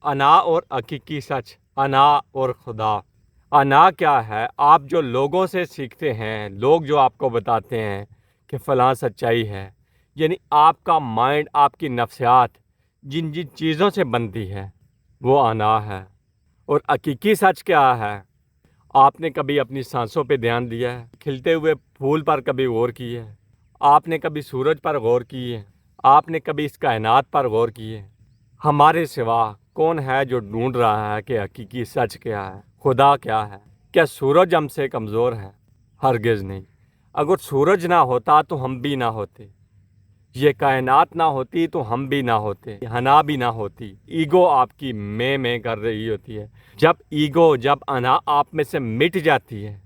انا اور حقیقی سچ، انا اور خدا۔ انا کیا ہے؟ آپ جو لوگوں سے سیکھتے ہیں، لوگ جو آپ کو بتاتے ہیں کہ فلاں سچائی ہے، یعنی آپ کا مائنڈ، آپ کی نفسیات جن جن چیزوں سے بنتی ہے وہ انا ہے۔ اور حقیقی سچ کیا ہے؟ آپ نے کبھی اپنی سانسوں پہ دھیان دیا ہے؟ کھلتے ہوئے پھول پر کبھی غور کی ہے؟ آپ نے کبھی سورج پر غور کی ہے؟ آپ نے کبھی اس کائنات پر غور کی ہے؟ ہمارے سوا کون ہے جو ڈھونڈ رہا ہے کہ حقیقی سچ کیا ہے، خدا کیا ہے؟ کیا سورج ہم سے کمزور ہے؟ ہرگز نہیں۔ اگر سورج نہ ہوتا تو ہم بھی نہ ہوتے، یہ کائنات نہ ہوتی تو ہم بھی نہ ہوتے، انا بھی نہ ہوتی۔ ایگو آپ کی میں کر رہی ہوتی ہے۔ جب ایگو، جب انا آپ میں سے مٹ جاتی ہے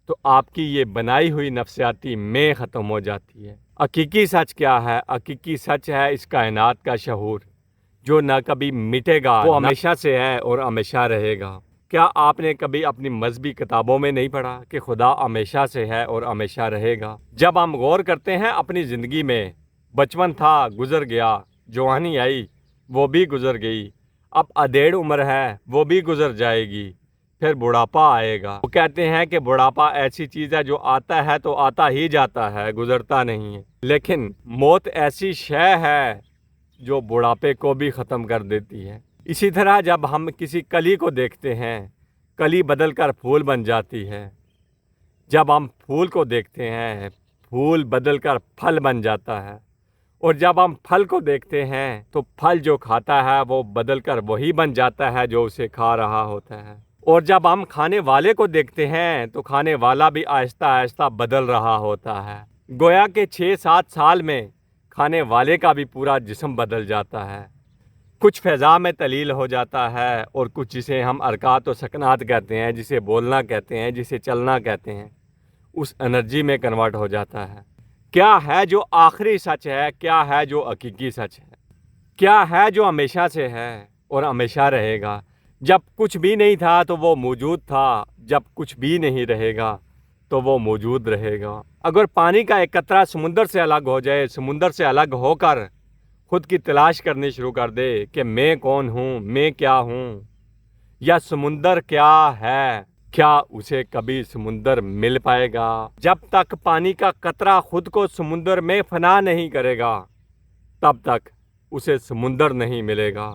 تو آپ کی یہ بنائی ہوئی نفسیاتی میں ختم ہو جاتی ہے۔ حقیقی سچ کیا ہے؟ حقیقی سچ ہے اس کائنات کا شعور، جو نہ کبھی مٹے گا، وہ ہمیشہ سے ہے اور ہمیشہ رہے گا۔ کیا آپ نے کبھی اپنی مذہبی کتابوں میں نہیں پڑھا کہ خدا ہمیشہ سے ہے اور ہمیشہ رہے گا؟ جب ہم غور کرتے ہیں اپنی زندگی میں، بچپن تھا، گزر گیا، جوانی آئی، وہ بھی گزر گئی، اب ادھیڑ عمر ہے، وہ بھی گزر جائے گی، پھر بڑھاپا آئے گا۔ وہ کہتے ہیں کہ بڑھاپا ایسی چیز ہے جو آتا ہے تو آتا ہی جاتا ہے، گزرتا نہیں ہے۔ لیکن موت ایسی شے ہے جو بڑھاپے کو بھی ختم کر دیتی ہے۔ اسی طرح جب ہم کسی کلی کو دیکھتے ہیں، کلی بدل کر پھول بن جاتی ہے۔ جب ہم پھول کو دیکھتے ہیں، پھول بدل کر پھل بن جاتا ہے۔ اور جب ہم پھل کو دیکھتے ہیں تو پھل جو کھاتا ہے وہ بدل کر وہی بن جاتا ہے جو اسے کھا رہا ہوتا ہے۔ اور جب ہم کھانے والے کو دیکھتے ہیں تو کھانے والا بھی آہستہ آہستہ بدل رہا ہوتا ہے۔ گویا کہ 6-7 سال میں کھانے والے کا بھی پورا جسم بدل جاتا ہے۔ کچھ فضا میں تلیل ہو جاتا ہے اور کچھ جسے ہم حرکات و سکنات کہتے ہیں، جسے بولنا کہتے ہیں، جسے چلنا کہتے ہیں، اس انرجی میں کنورٹ ہو جاتا ہے۔ کیا ہے جو آخری سچ ہے؟ کیا ہے جو حقیقی سچ ہے؟ کیا ہے جو ہمیشہ سے ہے اور ہمیشہ رہے گا؟ جب کچھ بھی نہیں تھا تو وہ موجود تھا، جب کچھ بھی نہیں رہے گا تو وہ موجود رہے گا۔ اگر پانی کا ایک قطرہ سمندر سے الگ ہو جائے، سمندر سے الگ ہو کر خود کی تلاش کرنی شروع کر دے کہ میں کون ہوں، میں کیا ہوں، یا سمندر کیا ہے، کیا اسے کبھی سمندر مل پائے گا؟ جب تک پانی کا قطرہ خود کو سمندر میں فنا نہیں کرے گا تب تک اسے سمندر نہیں ملے گا،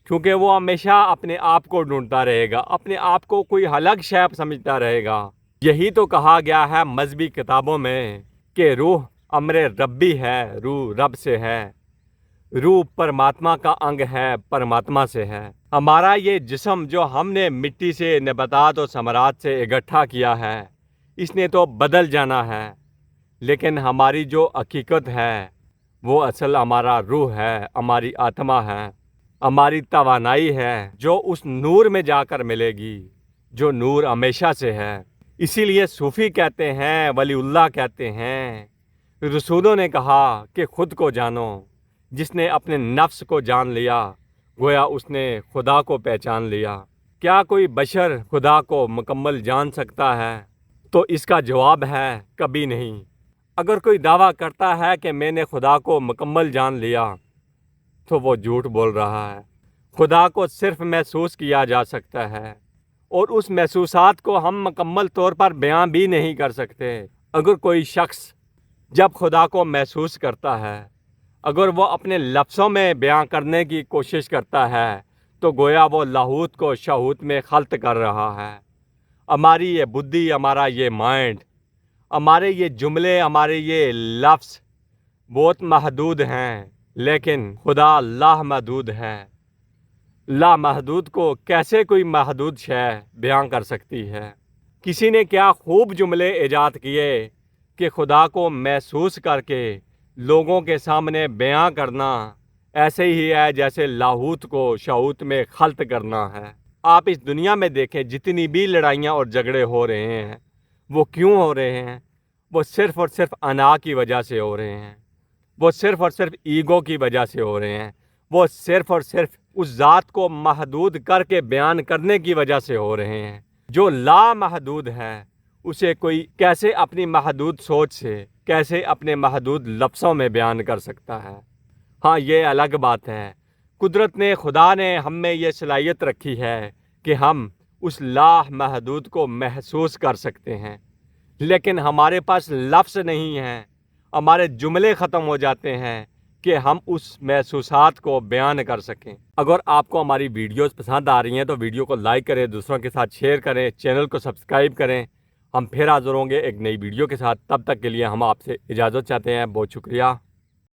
کیونکہ وہ ہمیشہ اپنے آپ کو ڈھونڈتا رہے گا، اپنے آپ کو کوئی الگ شے سمجھتا رہے گا۔ یہی تو کہا گیا ہے مذہبی کتابوں میں کہ روح امر ربی ہے، روح رب سے ہے، روح پرماتما کا انگ ہے، پرماتما سے ہے۔ ہمارا یہ جسم جو ہم نے مٹی سے، نباتات اور ثمرات سے اکٹھا کیا ہے، اس نے تو بدل جانا ہے، لیکن ہماری جو حقیقت ہے وہ اصل ہمارا روح ہے، ہماری آتما ہے، ہماری توانائی ہے، جو اس نور میں جا کر ملے گی جو نور ہمیشہ سے ہے۔ اسی لیے صوفی کہتے ہیں، ولی اللہ کہتے ہیں، رسولوں نے کہا کہ خود کو جانو۔ جس نے اپنے نفس کو جان لیا گویا اس نے خدا کو پہچان لیا۔ کیا کوئی بشر خدا کو مکمل جان سکتا ہے؟ تو اس کا جواب ہے کبھی نہیں۔ اگر کوئی دعویٰ کرتا ہے کہ میں نے خدا کو مکمل جان لیا تو وہ جھوٹ بول رہا ہے۔ خدا کو صرف محسوس کیا جا سکتا ہے، اور اس محسوسات کو ہم مکمل طور پر بیان بھی نہیں کر سکتے۔ اگر کوئی شخص جب خدا کو محسوس کرتا ہے، اگر وہ اپنے لفظوں میں بیان کرنے کی کوشش کرتا ہے تو گویا وہ لاہوت کو شہوت میں خلط کر رہا ہے۔ ہماری یہ بدھی، ہمارا یہ مائنڈ، ہمارے یہ جملے، ہمارے یہ لفظ بہت محدود ہیں، لیکن خدا لامحدود ہے۔ لامحدود کو کیسے کوئی محدود شے بیان کر سکتی ہے؟ کسی نے کیا خوب جملے ایجاد کیے کہ خدا کو محسوس کر کے لوگوں کے سامنے بیان کرنا ایسے ہی ہے جیسے لاہوت کو شہوت میں خلط کرنا ہے۔ آپ اس دنیا میں دیکھیں، جتنی بھی لڑائیاں اور جھگڑے ہو رہے ہیں وہ کیوں ہو رہے ہیں؟ وہ صرف اور صرف انا کی وجہ سے ہو رہے ہیں، وہ صرف اور صرف ایگو کی وجہ سے ہو رہے ہیں، وہ صرف اور صرف اس ذات کو محدود کر کے بیان کرنے کی وجہ سے ہو رہے ہیں۔ جو لامحدود ہے اسے کوئی کیسے اپنی محدود سوچ سے، کیسے اپنے محدود لفظوں میں بیان کر سکتا ہے؟ ہاں، یہ الگ بات ہے، قدرت نے خدا نے ہم میں یہ صلاحیت رکھی ہے کہ ہم اس لامحدود کو محسوس کر سکتے ہیں، لیکن ہمارے پاس لفظ نہیں ہیں، ہمارے جملے ختم ہو جاتے ہیں کہ ہم اس محسوسات کو بیان کر سکیں۔ اگر آپ کو ہماری ویڈیوز پسند آ رہی ہیں تو ویڈیو کو لائک کریں، دوسروں کے ساتھ شیئر کریں، چینل کو سبسکرائب کریں۔ ہم پھر حاضر ہوں گے ایک نئی ویڈیو کے ساتھ، تب تک کے لیے ہم آپ سے اجازت چاہتے ہیں۔ بہت شکریہ۔